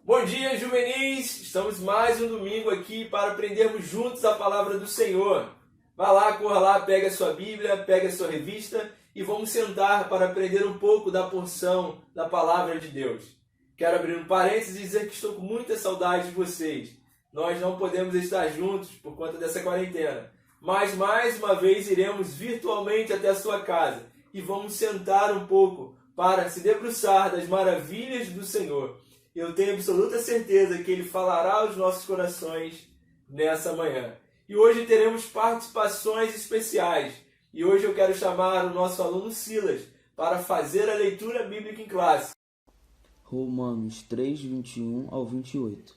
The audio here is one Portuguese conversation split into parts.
Bom dia, juvenis! Estamos mais um domingo aqui para aprendermos juntos a palavra do Senhor. Vá lá, corra lá, pega a sua Bíblia, pega a sua revista e vamos sentar para aprender um pouco da porção da palavra de Deus. Quero abrir um parênteses e dizer que estou com muita saudade de vocês. Nós não podemos estar juntos por conta dessa quarentena, mas mais uma vez iremos virtualmente até a sua casa e vamos sentar um pouco para se debruçar das maravilhas do Senhor. Eu tenho absoluta certeza que Ele falará aos nossos corações nessa manhã. E hoje teremos participações especiais. E hoje eu quero chamar o nosso aluno Silas para fazer a leitura bíblica em classe. Romanos 3, 21 ao 28.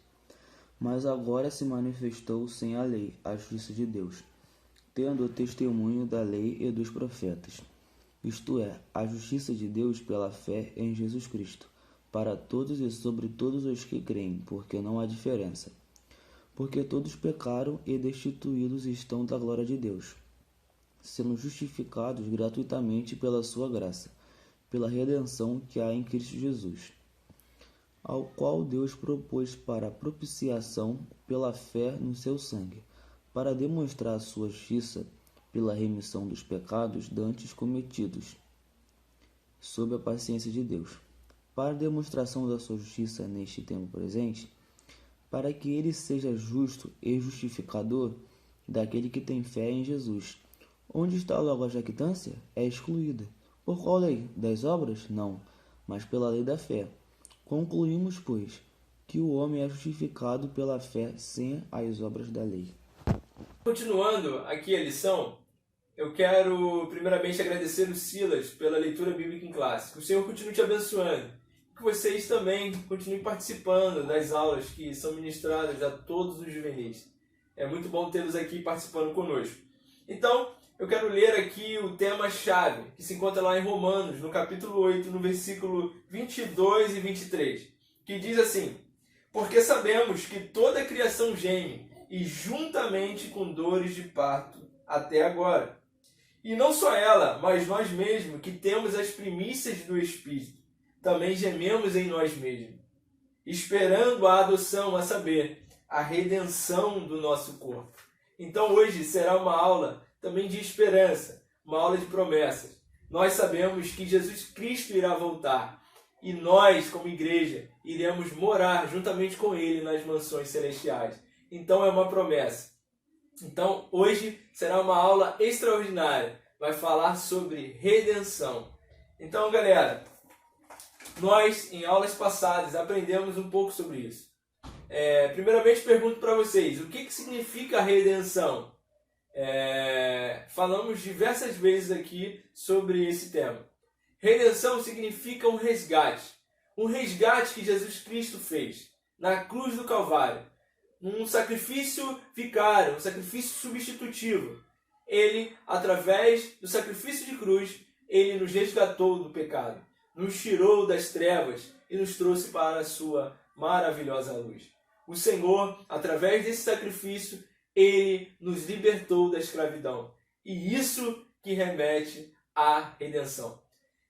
Mas agora se manifestou sem a lei a justiça de Deus, tendo o testemunho da lei e dos profetas, isto é, a justiça de Deus pela fé em Jesus Cristo, para todos e sobre todos os que creem, porque não há diferença. Porque todos pecaram e destituídos estão da glória de Deus, sendo justificados gratuitamente pela sua graça, pela redenção que há em Cristo Jesus, ao qual Deus propôs para propiciação pela fé no seu sangue, para demonstrar a sua justiça pela remissão dos pecados dantes cometidos, sob a paciência de Deus, para a demonstração da sua justiça neste tempo presente, para que ele seja justo e justificador daquele que tem fé em Jesus. Onde está logo a jactância? É excluída. Por qual lei? Das obras? Não, mas pela lei da fé. Concluímos, pois, que o homem é justificado pela fé sem as obras da lei. Continuando aqui a lição, eu quero primeiramente agradecer o Silas pela leitura bíblica em classe. Que o Senhor continue te abençoando. Que vocês também continuem participando das aulas que são ministradas a todos os juvenis. É muito bom tê-los aqui participando conosco. Então, eu quero ler aqui o tema-chave, que se encontra lá em Romanos, no capítulo 8, no versículo 22 e 23, que diz assim: Porque sabemos que toda a criação geme, e juntamente com dores de parto, até agora. E não só ela, mas nós mesmos, que temos as primícias do Espírito, também gememos em nós mesmos, esperando a adoção, a saber, a redenção do nosso corpo. Então hoje será uma aula também de esperança, uma aula de promessas. Nós sabemos que Jesus Cristo irá voltar e nós, como igreja, iremos morar juntamente com Ele nas mansões celestiais. Então é uma promessa. Então hoje será uma aula extraordinária, vai falar sobre redenção. Então, galera, nós, em aulas passadas, aprendemos um pouco sobre isso. Primeiramente, pergunto para vocês, o que significa redenção? Falamos diversas vezes aqui sobre esse tema. Redenção significa um resgate que Jesus Cristo fez na cruz do Calvário. Um sacrifício vicário, um sacrifício substitutivo. Ele, através do sacrifício de cruz, ele nos resgatou do pecado, nos tirou das trevas e nos trouxe para a sua maravilhosa luz. O Senhor, através desse sacrifício, Ele nos libertou da escravidão. E isso que remete à redenção.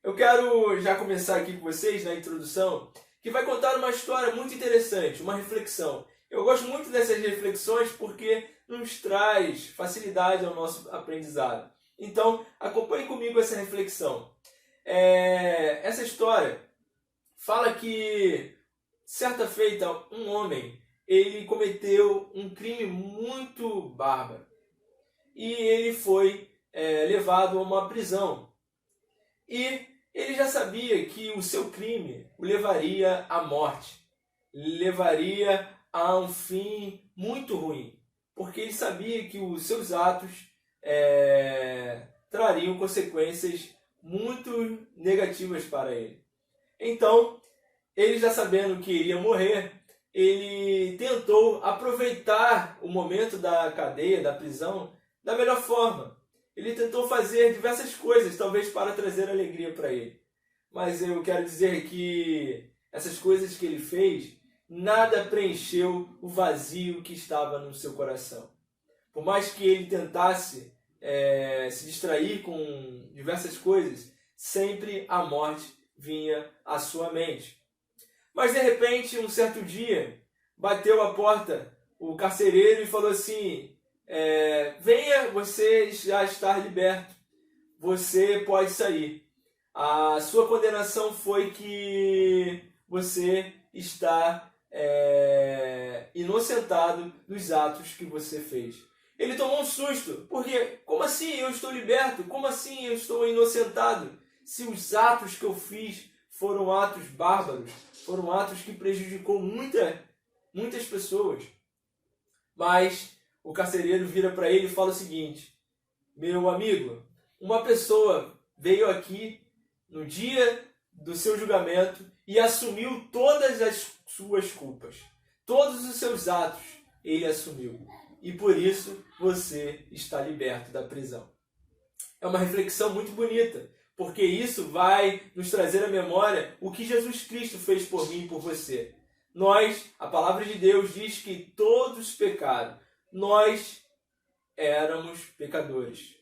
Eu quero já começar aqui com vocês, na introdução, que vai contar uma história muito interessante, uma reflexão. Eu gosto muito dessas reflexões porque nos traz facilidade ao nosso aprendizado. Então, acompanhe comigo essa reflexão. Essa história fala que, certa feita, um homem ele cometeu um crime muito bárbaro. E ele foi levado a uma prisão. E ele já sabia que o seu crime o levaria à morte. Levaria a um fim muito ruim. Porque ele sabia que os seus atos trariam consequências muito negativas para ele. Então, ele já sabendo que iria morrer, ele tentou aproveitar o momento da cadeia, da prisão, da melhor forma. Ele tentou fazer diversas coisas, talvez para trazer alegria para ele. Mas eu quero dizer que essas coisas que ele fez, nada preencheu o vazio que estava no seu coração. Por mais que ele tentasse se distrair com diversas coisas, sempre a morte vinha à sua mente. Mas de repente, um certo dia, bateu a porta o carcereiro e falou assim: venha, você já está liberto, você pode sair. A sua condenação foi que você está inocentado dos atos que você fez. Ele tomou um susto, porque como assim eu estou liberto? Como assim eu estou inocentado? Se os atos que eu fiz foram atos bárbaros, foram atos que prejudicou muitas pessoas. Mas o carcereiro vira para ele e fala o seguinte: meu amigo, uma pessoa veio aqui no dia do seu julgamento e assumiu todas as suas culpas. Todos os seus atos ele assumiu. E por isso você está liberto da prisão. É uma reflexão muito bonita, porque isso vai nos trazer à memória o que Jesus Cristo fez por mim e por você. A palavra de Deus diz que todos pecaram. Nós éramos pecadores.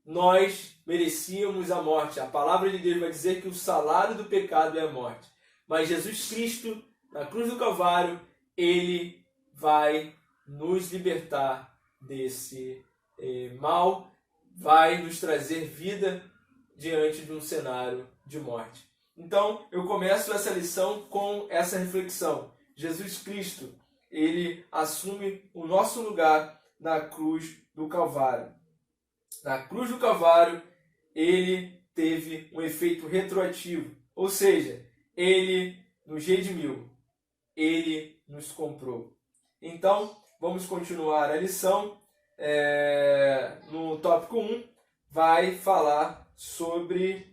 Nós merecíamos a morte. A palavra de Deus vai dizer que o salário do pecado é a morte. Mas Jesus Cristo, na cruz do Calvário, ele vai nos libertar desse mal, vai nos trazer vida diante de um cenário de morte. Então, eu começo essa lição com essa reflexão. Jesus Cristo, ele assume o nosso lugar na cruz do Calvário. Na cruz do Calvário, ele teve um efeito retroativo, ou seja, ele nos redimiu, ele nos comprou. Então, vamos continuar a lição. No tópico 1, vai falar sobre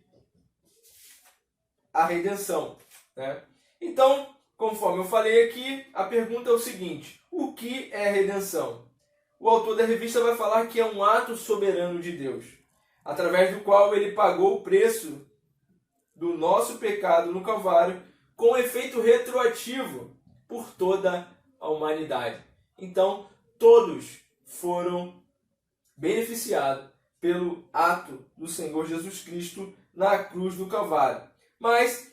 a redenção, né? Então, conforme eu falei aqui, a pergunta é o seguinte: o que é redenção? O autor da revista vai falar que é um ato soberano de Deus, através do qual ele pagou o preço do nosso pecado no Calvário, com efeito retroativo por toda a humanidade. Então, todos foram beneficiados pelo ato do Senhor Jesus Cristo na cruz do Calvário. Mas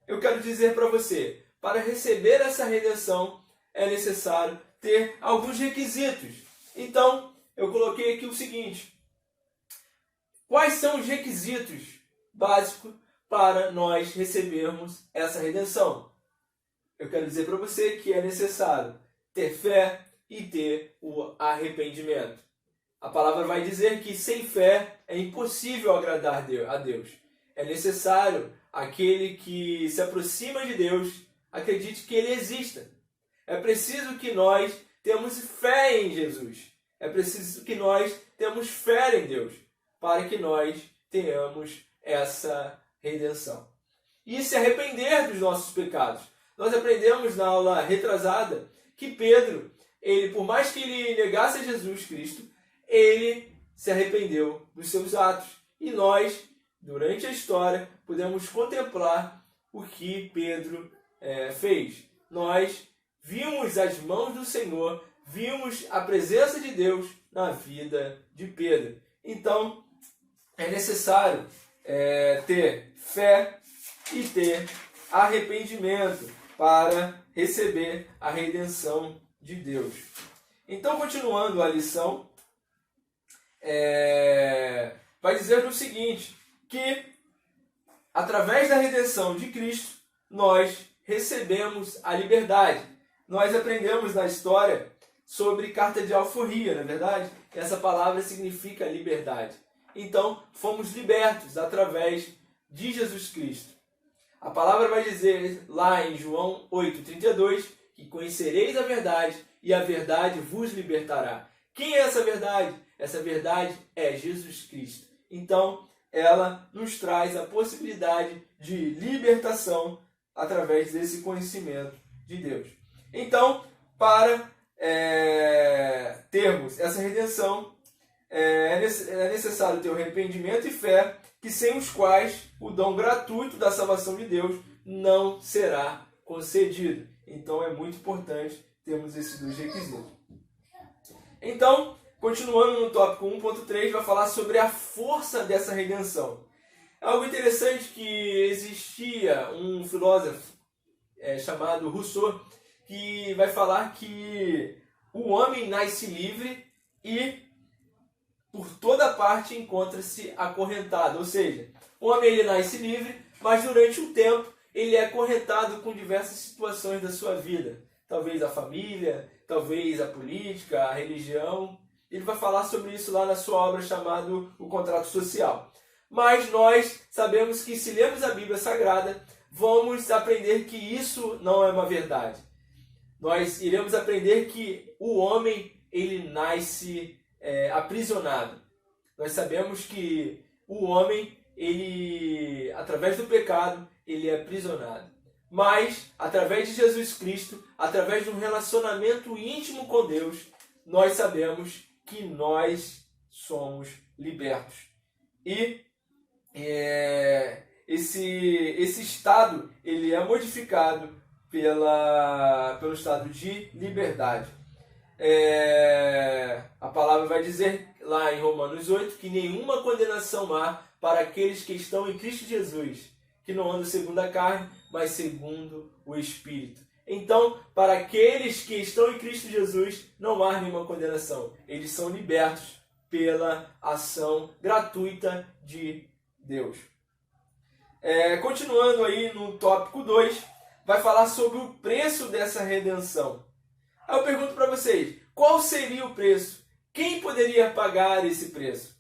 eu quero dizer para você, para receber essa redenção é necessário ter alguns requisitos. Então, eu coloquei aqui o seguinte: quais são os requisitos básicos para nós recebermos essa redenção? Eu quero dizer para você que é necessário ter fé e ter o arrependimento. A palavra vai dizer que sem fé é impossível agradar a Deus. É necessário aquele que se aproxima de Deus acredite que Ele exista. É preciso que nós temos fé em Jesus. É preciso que nós temos fé em Deus para que nós tenhamos essa redenção. E se arrepender dos nossos pecados. Nós aprendemos na aula retrasada que Pedro, por mais que ele negasse a Jesus Cristo, ele se arrependeu dos seus atos. E nós, durante a história, podemos contemplar o que Pedro fez. Nós vimos as mãos do Senhor, vimos a presença de Deus na vida de Pedro. Então, é necessário ter fé e ter arrependimento para receber a redenção de Deus. Então, continuando a lição, vai dizer o seguinte, que através da redenção de Cristo, nós recebemos a liberdade. Nós aprendemos na história sobre carta de alforria, não é verdade? Essa palavra significa liberdade. Então, fomos libertos através de Jesus Cristo. A palavra vai dizer lá em João 8,32 que conhecereis a verdade e a verdade vos libertará. Quem é essa verdade? Essa verdade é Jesus Cristo. Então, ela nos traz a possibilidade de libertação através desse conhecimento de Deus. Então, para termos essa redenção, é necessário ter o arrependimento e fé, que sem os quais o dom gratuito da salvação de Deus não será concedido. Então, é muito importante termos esses dois requisitos. Então, continuando no tópico 1.3, vai falar sobre a força dessa redenção. É algo interessante que existia um filósofo chamado Rousseau, que vai falar que o homem nasce livre e por toda parte encontra-se acorrentado. Ou seja, o homem ele nasce livre, mas durante um tempo ele é acorrentado com diversas situações da sua vida. Talvez a família, talvez a política, a religião. Ele vai falar sobre isso lá na sua obra chamada O Contrato Social. Mas nós sabemos que se lermos a Bíblia Sagrada, vamos aprender que isso não é uma verdade. Nós iremos aprender que o homem ele nasce aprisionado. Nós sabemos que o homem, ele, através do pecado, ele é aprisionado. Mas, através de Jesus Cristo, através de um relacionamento íntimo com Deus, nós sabemos que nós somos libertos. E esse estado ele é modificado pelo estado de liberdade. A palavra vai dizer lá em Romanos 8 que nenhuma condenação há para aqueles que estão em Cristo Jesus, que não andam segundo a carne, mas segundo o Espírito. Então, para aqueles que estão em Cristo Jesus, não há nenhuma condenação. Eles são libertos pela ação gratuita de Deus. Continuando aí no tópico 2, vai falar sobre o preço dessa redenção. Aí eu pergunto para vocês, qual seria o preço? Quem poderia pagar esse preço?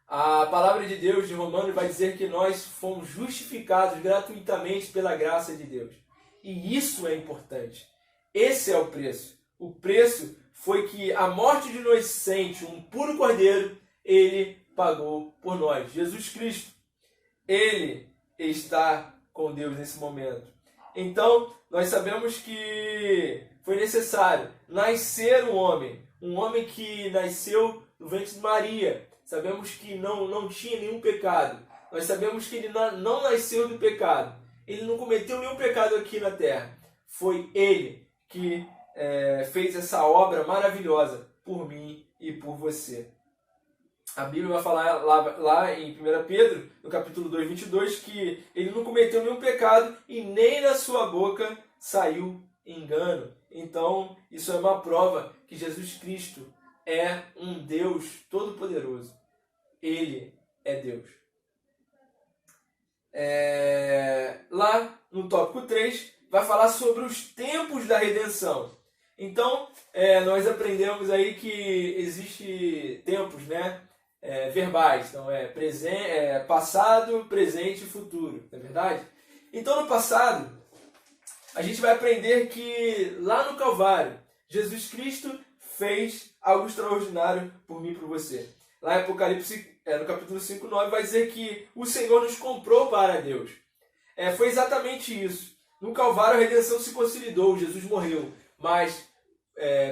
A palavra de Deus de Romanos vai dizer que nós fomos justificados gratuitamente pela graça de Deus. E isso é importante. Esse é o preço. O preço foi que a morte de inocente, um puro cordeiro, ele pagou por nós. Jesus Cristo, ele está com Deus nesse momento. Então, nós sabemos que foi necessário nascer um homem que nasceu do ventre de Maria. Sabemos que não tinha nenhum pecado. Nós sabemos que ele não nasceu do pecado. Ele não cometeu nenhum pecado aqui na terra. Foi ele que fez essa obra maravilhosa por mim e por você. A Bíblia vai falar lá em 1 Pedro, no capítulo 2, 22, que ele não cometeu nenhum pecado e nem na sua boca saiu engano. Então, isso é uma prova que Jesus Cristo é um Deus todo-poderoso. Ele é Deus. Lá no tópico 3, vai falar sobre os tempos da redenção. Então, nós aprendemos aí que existe tempos, né? Verbais. Então, passado, presente e futuro. Não é verdade? Então, no passado, a gente vai aprender que lá no Calvário, Jesus Cristo fez algo extraordinário por mim e por você. Lá em Apocalipse, no capítulo 5, 9, vai dizer que o Senhor nos comprou para Deus. Foi exatamente isso. No Calvário a redenção se consolidou, Jesus morreu. Mas,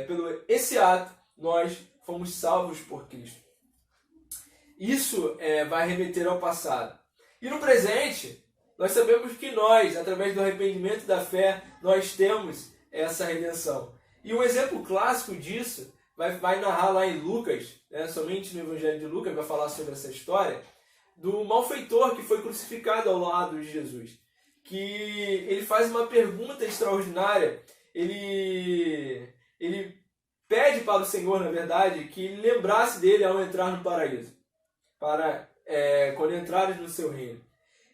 pelo esse ato, nós fomos salvos por Cristo. Isso vai remeter ao passado. E no presente, nós sabemos que nós, através do arrependimento e da fé, nós temos essa redenção. E um exemplo clássico disso vai narrar lá em Lucas, somente no Evangelho de Lucas, vai falar sobre essa história, do malfeitor que foi crucificado ao lado de Jesus. Que ele faz uma pergunta extraordinária, ele pede para o Senhor, na verdade, que ele lembrasse dele ao entrar no paraíso, para quando entrares no seu reino.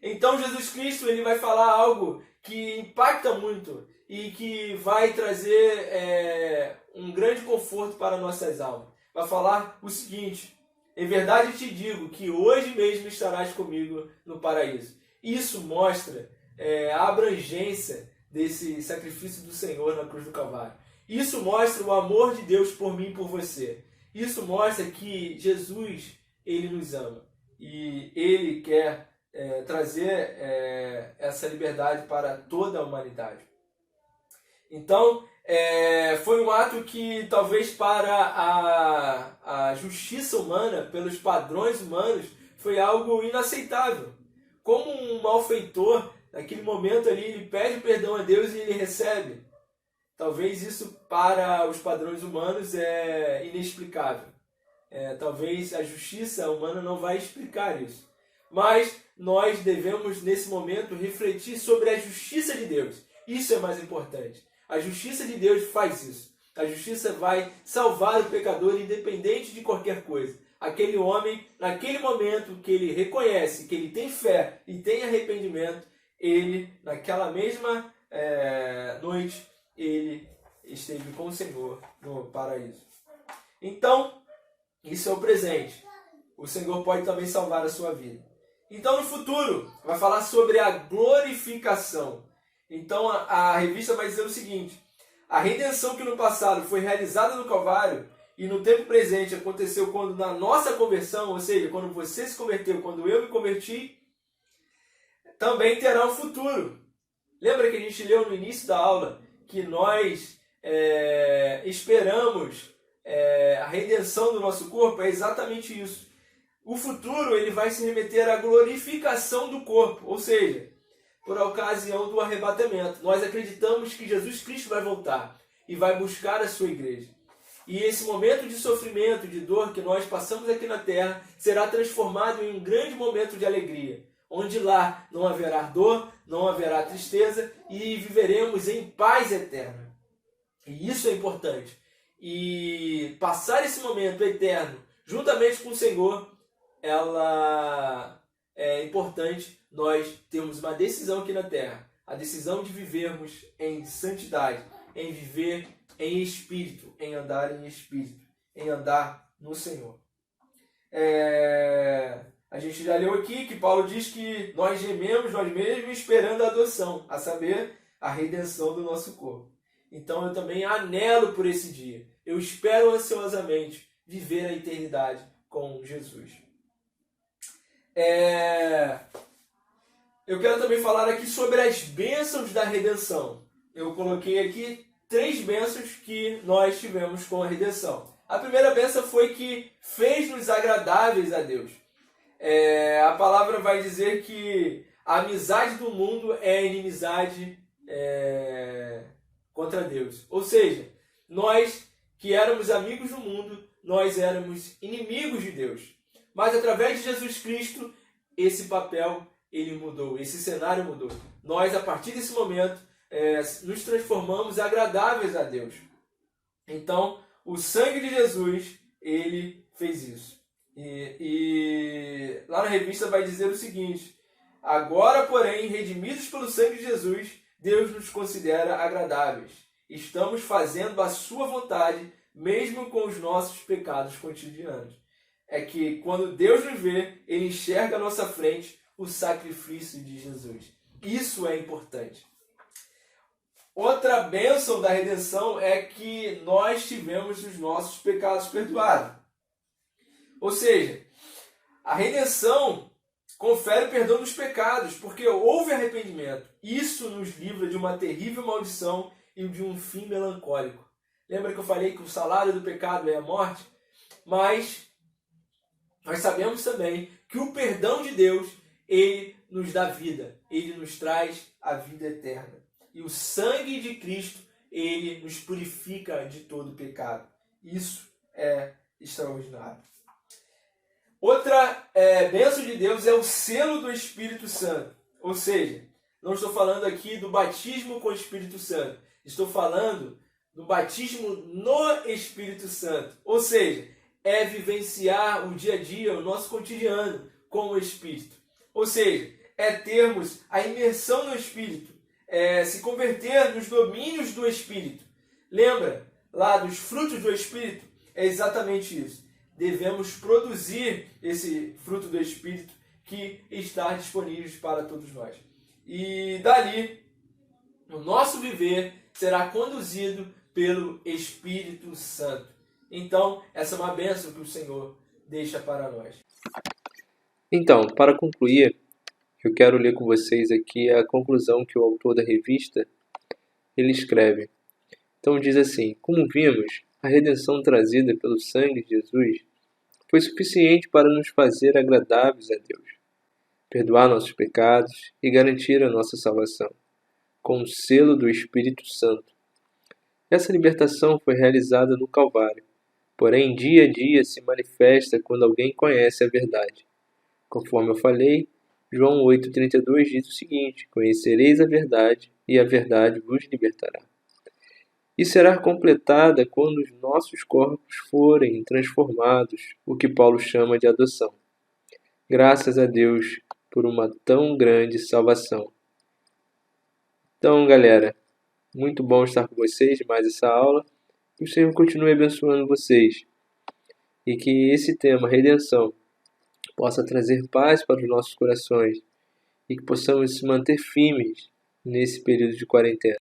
Então Jesus Cristo ele vai falar algo que impacta muito e que vai trazer um grande conforto para nossas almas. Vai falar o seguinte: em verdade te digo que hoje mesmo estarás comigo no paraíso. Isso mostra a abrangência desse sacrifício do Senhor na cruz do Calvário. Isso mostra o amor de Deus por mim e por você. Isso mostra que Jesus, ele nos ama. E ele quer trazer essa liberdade para toda a humanidade. Então, foi um ato que talvez para a justiça humana, pelos padrões humanos, foi algo inaceitável. Como um malfeitor, naquele momento ali, ele pede perdão a Deus e ele recebe. Talvez isso para os padrões humanos é inexplicável. Talvez a justiça humana não vai explicar isso. mas nós devemos, nesse momento, refletir sobre a justiça de Deus. Isso é mais importante. A justiça de Deus faz isso. A justiça vai salvar o pecador independente de qualquer coisa. Aquele homem, naquele momento que ele reconhece, que ele tem fé e tem arrependimento, ele, naquela mesma noite, ele esteve com o Senhor no paraíso. Então, isso é o presente. O Senhor pode também salvar a sua vida. Então, no futuro, vai falar sobre a glorificação. Então, a revista vai dizer o seguinte: a redenção que no passado foi realizada no Calvário e no tempo presente aconteceu quando na nossa conversão, ou seja, quando você se converteu, quando eu me converti, também terá um futuro. Lembra que a gente leu no início da aula que nós esperamos a redenção do nosso corpo? É exatamente isso. O futuro ele vai se remeter à glorificação do corpo, ou seja, por ocasião do arrebatamento. Nós acreditamos que Jesus Cristo vai voltar e vai buscar a sua igreja. E esse momento de sofrimento, de dor que nós passamos aqui na terra, será transformado em um grande momento de alegria, onde lá não haverá dor, não haverá tristeza e viveremos em paz eterna. E isso é importante. E passar esse momento eterno juntamente com o Senhor, ela é importante nós termos uma decisão aqui na terra. A decisão de vivermos em santidade, em viver em espírito, em andar em espírito, em andar no Senhor. A gente já leu aqui que Paulo diz que nós gememos nós mesmos esperando a adoção, a saber, a redenção do nosso corpo. Então eu também anelo por esse dia. Eu espero ansiosamente viver a eternidade com Jesus. Eu quero também falar aqui sobre as bênçãos da redenção. Eu coloquei aqui 3 bênçãos que nós tivemos com a redenção. A primeira bênção foi que fez-nos agradáveis a Deus. A palavra vai dizer que a amizade do mundo é inimizade contra Deus. Ou seja, nós que éramos amigos do mundo, nós éramos inimigos de Deus. Mas através de Jesus Cristo, esse papel ele mudou, esse cenário mudou. Nós, a partir desse momento, nos transformamos agradáveis a Deus. Então, o sangue de Jesus, ele fez isso. E lá na revista vai dizer o seguinte: agora, porém, redimidos pelo sangue de Jesus, Deus nos considera agradáveis. Estamos fazendo a sua vontade, mesmo com os nossos pecados cotidianos. É que quando Deus nos vê, ele enxerga à nossa frente o sacrifício de Jesus. Isso é importante. Outra bênção da redenção é que nós tivemos os nossos pecados perdoados. Ou seja, a redenção confere o perdão dos pecados, porque houve arrependimento. Isso nos livra de uma terrível maldição e de um fim melancólico. Lembra que eu falei que o salário do pecado é a morte? Mas nós sabemos também que o perdão de Deus, ele nos dá vida. Ele nos traz a vida eterna. E o sangue de Cristo, ele nos purifica de todo pecado. Isso é extraordinário. Outra bênção de Deus é o selo do Espírito Santo. Ou seja, não estou falando aqui do batismo com o Espírito Santo. Estou falando do batismo no Espírito Santo. Ou seja, é vivenciar o dia a dia, o nosso cotidiano com o Espírito. Ou seja, é termos a imersão no Espírito, se converter nos domínios do Espírito. Lembra lá dos frutos do Espírito? É exatamente isso. Devemos produzir esse fruto do Espírito que está disponível para todos nós. E dali, o nosso viver será conduzido pelo Espírito Santo. Então, essa é uma bênção que o Senhor deixa para nós. Então, para concluir, eu quero ler com vocês aqui a conclusão que o autor da revista ele escreve. Então diz assim: como vimos, a redenção trazida pelo sangue de Jesus foi suficiente para nos fazer agradáveis a Deus, perdoar nossos pecados e garantir a nossa salvação, com o selo do Espírito Santo. Essa libertação foi realizada no Calvário, porém dia a dia se manifesta quando alguém conhece a verdade. Conforme eu falei, João 8,32 diz o seguinte: conhecereis a verdade, e a verdade vos libertará. E será completada quando os nossos corpos forem transformados, o que Paulo chama de adoção. Graças a Deus por uma tão grande salvação. Então, galera, muito bom estar com vocês em mais essa aula. Que o Senhor continue abençoando vocês. E que esse tema, redenção, possa trazer paz para os nossos corações. E que possamos se manter firmes nesse período de quarentena.